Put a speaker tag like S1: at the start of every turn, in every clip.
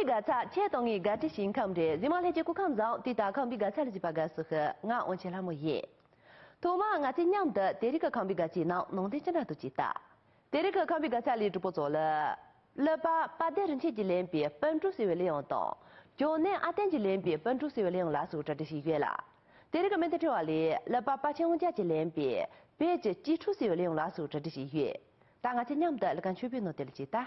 S1: 个查切东伊个的新看的，日马来接顾看早，地大看比个查了几把个时候，我往前拉么耶。头嘛我这样的，第一个看比个技能，弄得真的都知道。第二个看比个查里直播做了，了把的人去连别，本主是为利用到，就那阿点去连别，本主是为利用拉素质的是月啦。第二个没得这话里，了把千万家去连别，别这基础是为利用拉素质的是月。但我这样的，那个区别弄得了知道。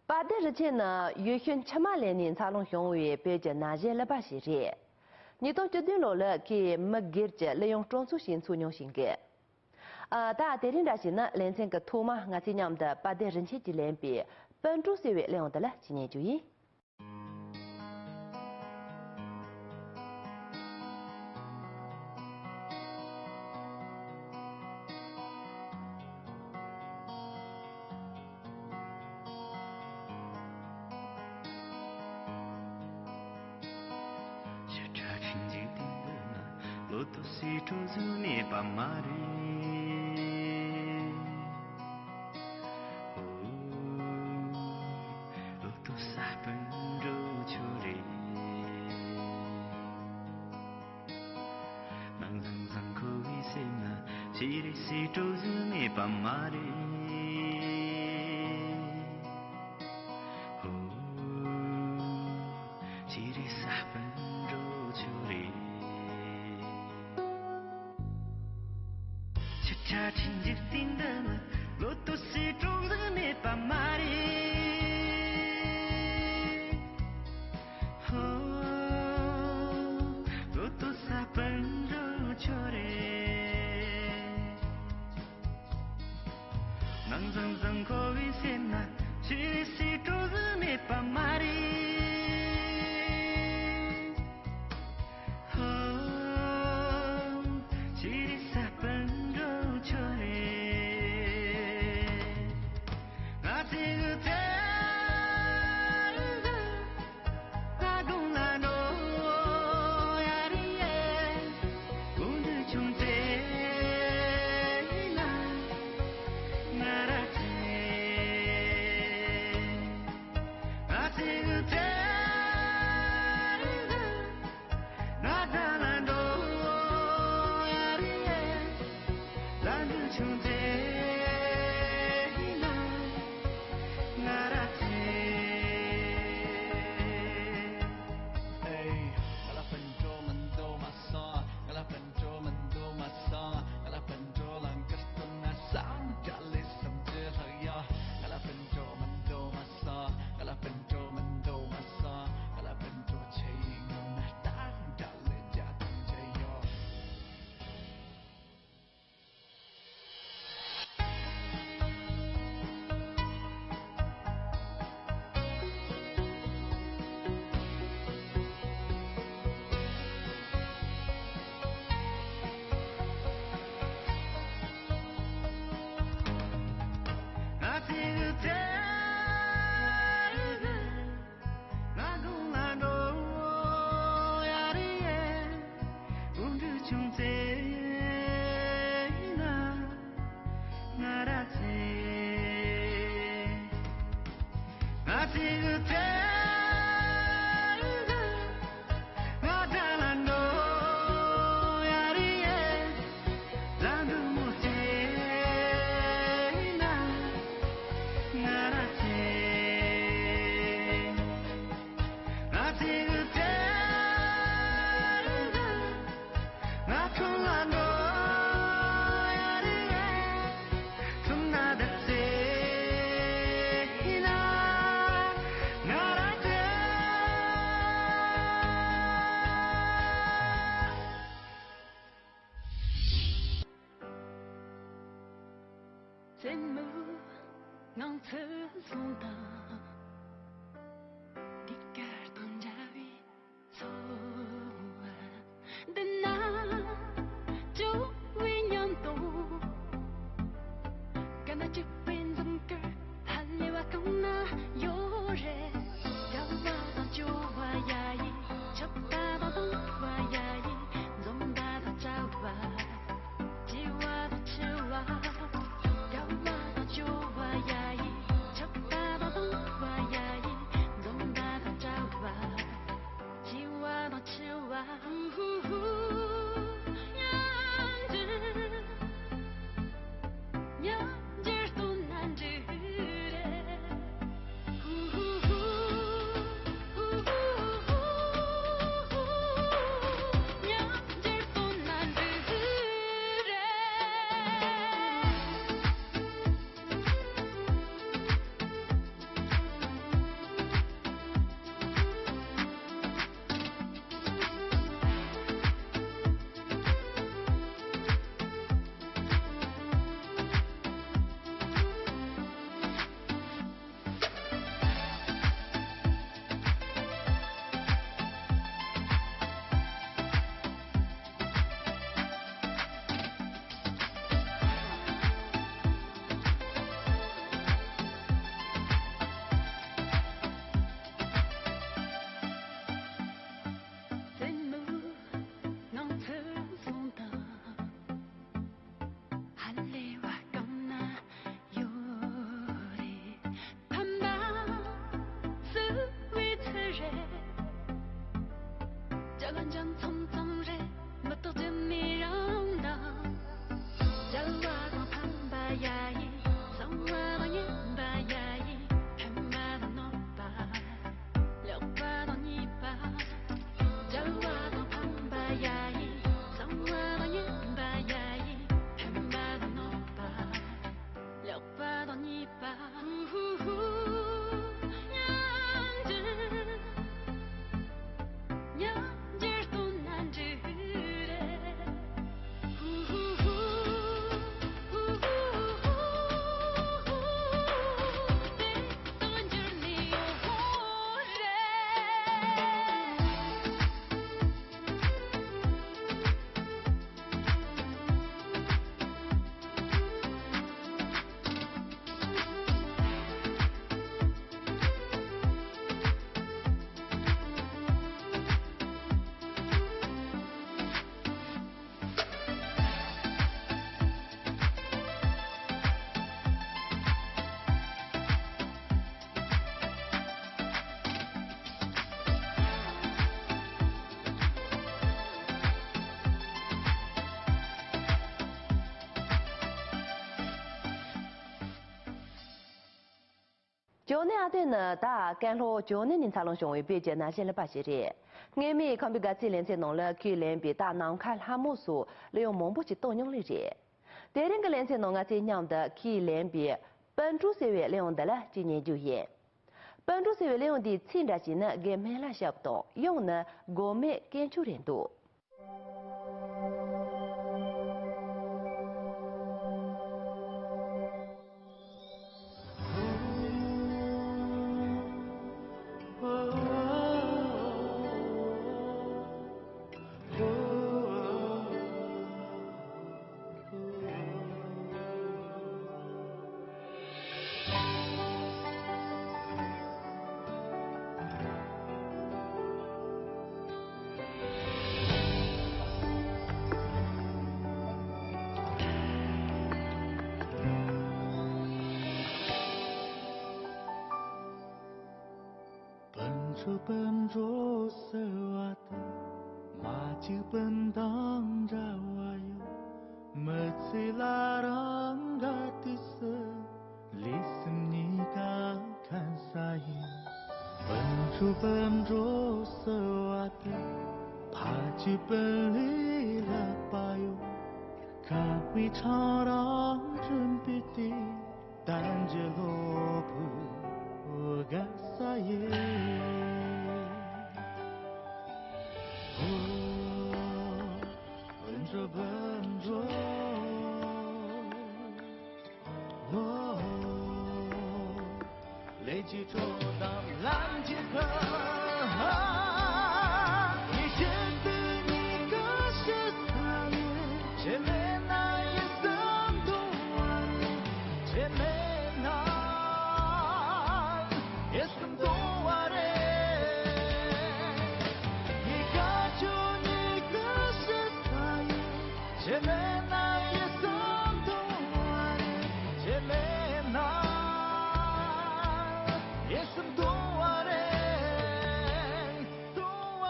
S1: 八代之前呢，约选70000年才能雄伟被这那些了把些人，你都决定了给没给这利用装束新出牛新个，大家人那些呢，连成个土嘛，我今年的八代人气的连比，本主社会利用的了，今年注意。
S2: Loto si trozu ne pamare Loto sa pendro chore Nang zang zang ko vi se na Chiri si trozu ne pamare Chiri sa pendro chore cha chin ji tin de lo to si trong de ne pa mari ho lo to sa pan ro chore nang zang zang ko vi se na chi si trong de ne pa mari
S3: Jiwa
S1: 旧年对呢，大干路旧年查龙雄为别节那些了巴些的，俺们看别个这连在弄了，去连别大南看哈木树，利用蒙不去动用了的。第二个连在弄啊，这样的去连别本主社会利用的了，今年就业。本主社会利用的现在是呢，俺们来晓得用呢，我们研究人多。
S2: 笨拙色瓦的马就笨当着我有么子拉让嘎的色里斯尼嘎看啥耶笨拙色瓦的怕就笨里了巴有卡会唱让准备的单着罗布我嘎啥耶笨拙，累积着当蓝天河，你觉得你可是他人，前面那一生都完，前面那也生都完嘞，你感觉你可是他人。前面那一生都完，前面那一生都完嘞，都完。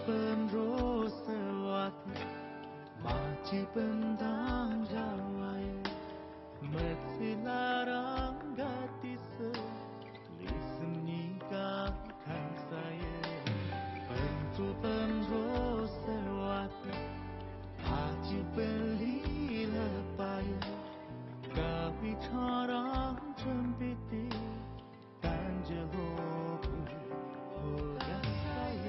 S2: 笨拙色瓦的。马基本当着我有，么子拉让嘎的色，里斯尼嘎看啥耶？笨拙色瓦的，马基本里了巴有，嘎会唱让准备的，单着罗布，我呀啥耶？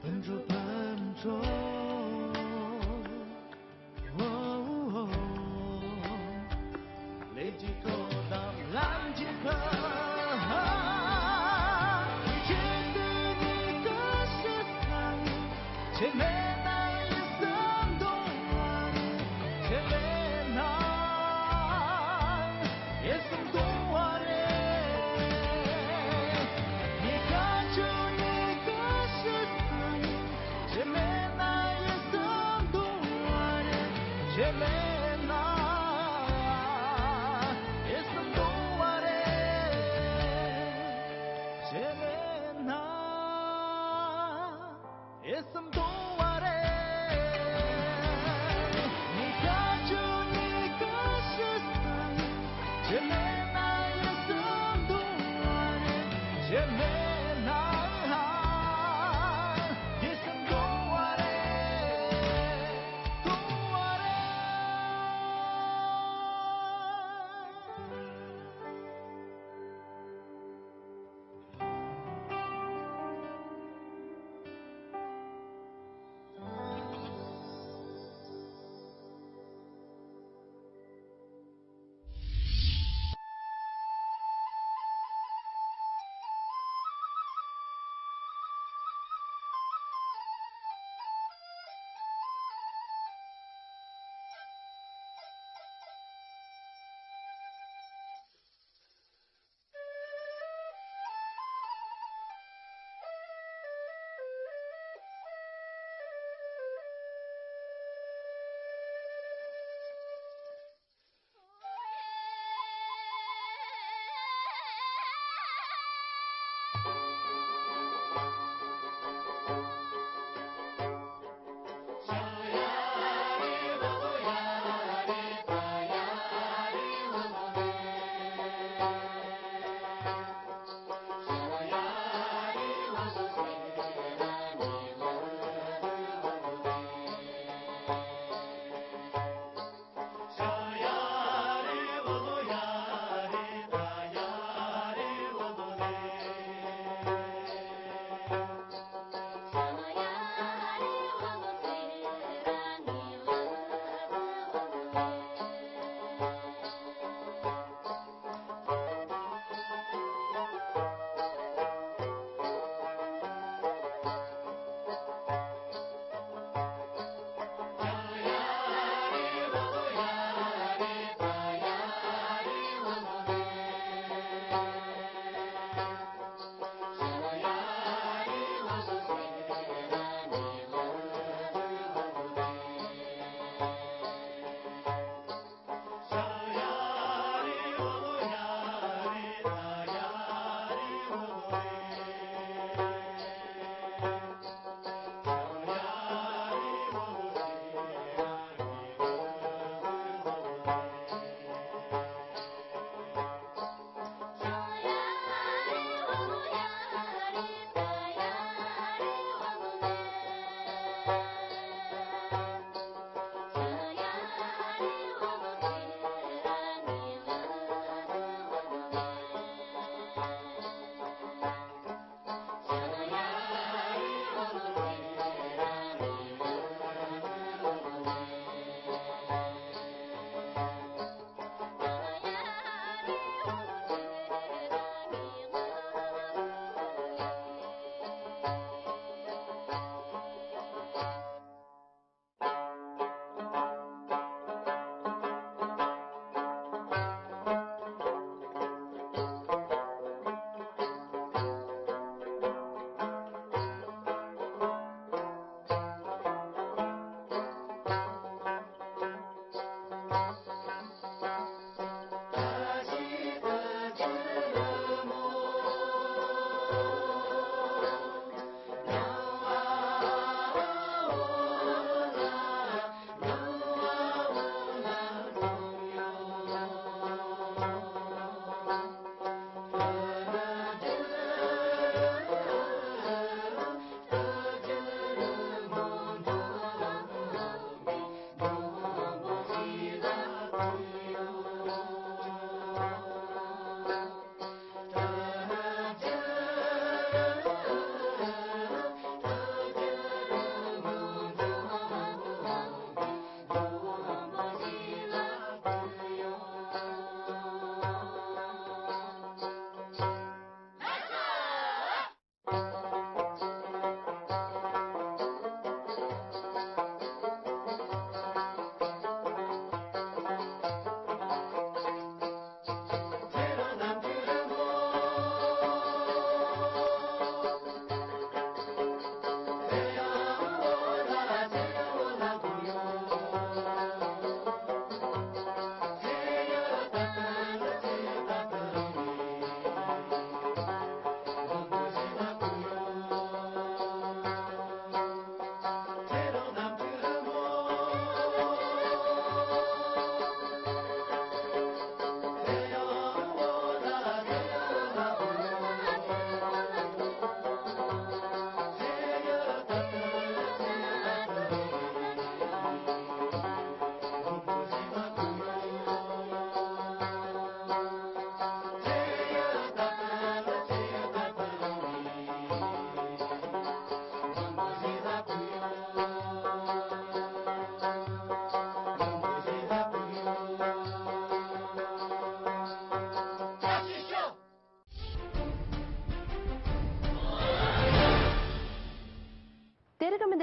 S2: 笨拙，累积着当蓝天河，你觉得你可是他人，前面那一生都完，前面那一生都完嘞， Gemena, esam doare, Gemena, esam doare, nikaju nikashistan, Gemena, esam doare, Gemena, esam doare, doare.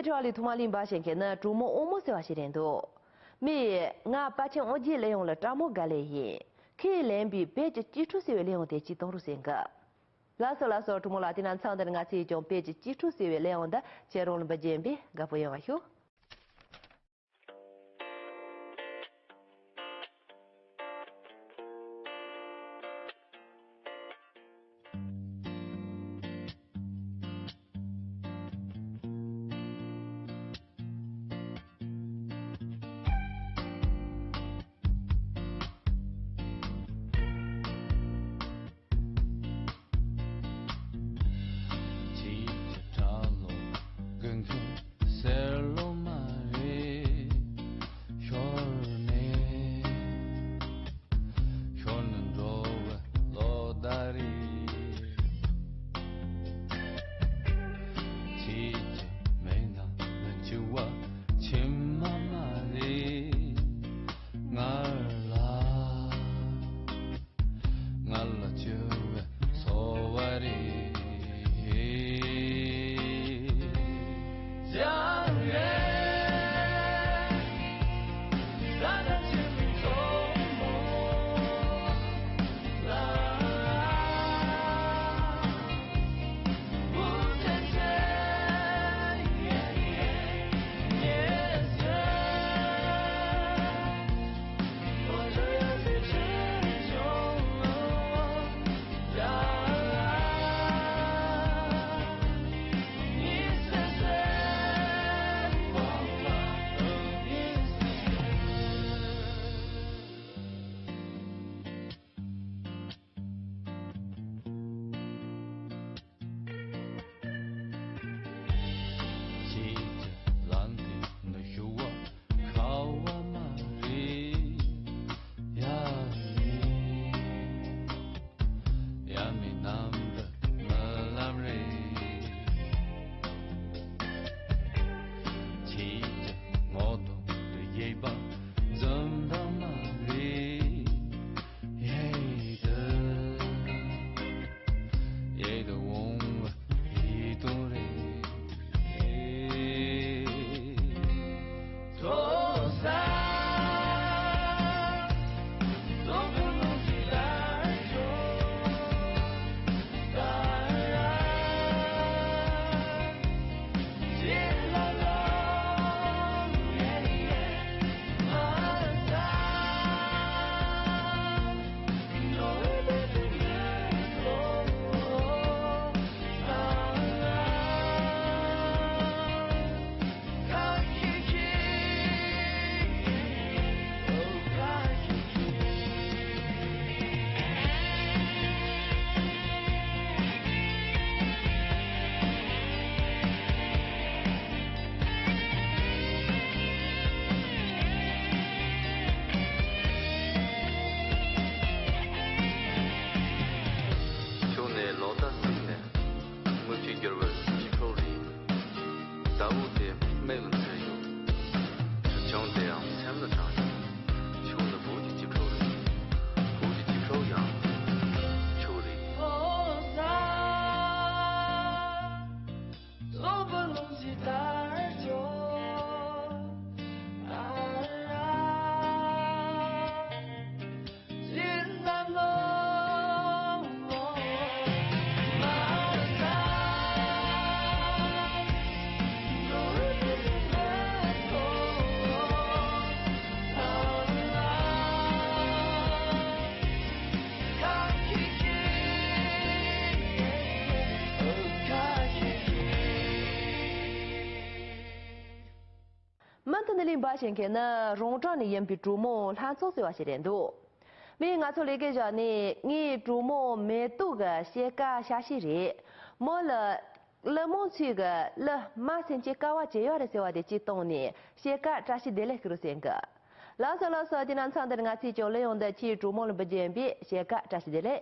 S1: 的这里土马林巴先给呢，周末我们是话些人多，每俺把钱我借来用了张莫干来耶，可以来比别的基础设备利用的几多少钱个？拉索，周末拉丁人唱的俺是将别的基础设备利用的，接容了不见别，个不用话说。林巴先看呢，荣章的人比周末他做事话些点多。为俺从那个叫呢，你周末没多个些个下些人，没了么去个了马上就搞我这样的些话的激动呢，些个这些得来个些个。老少的南昌的俺去就利用的去周末了不见别，些个这些得来。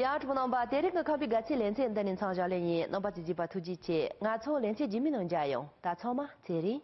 S1: 呀，这不能把这个考比个起连线的人参加联谊，能把自己把突击起，俺从连线居民农家用，打草吗？这里。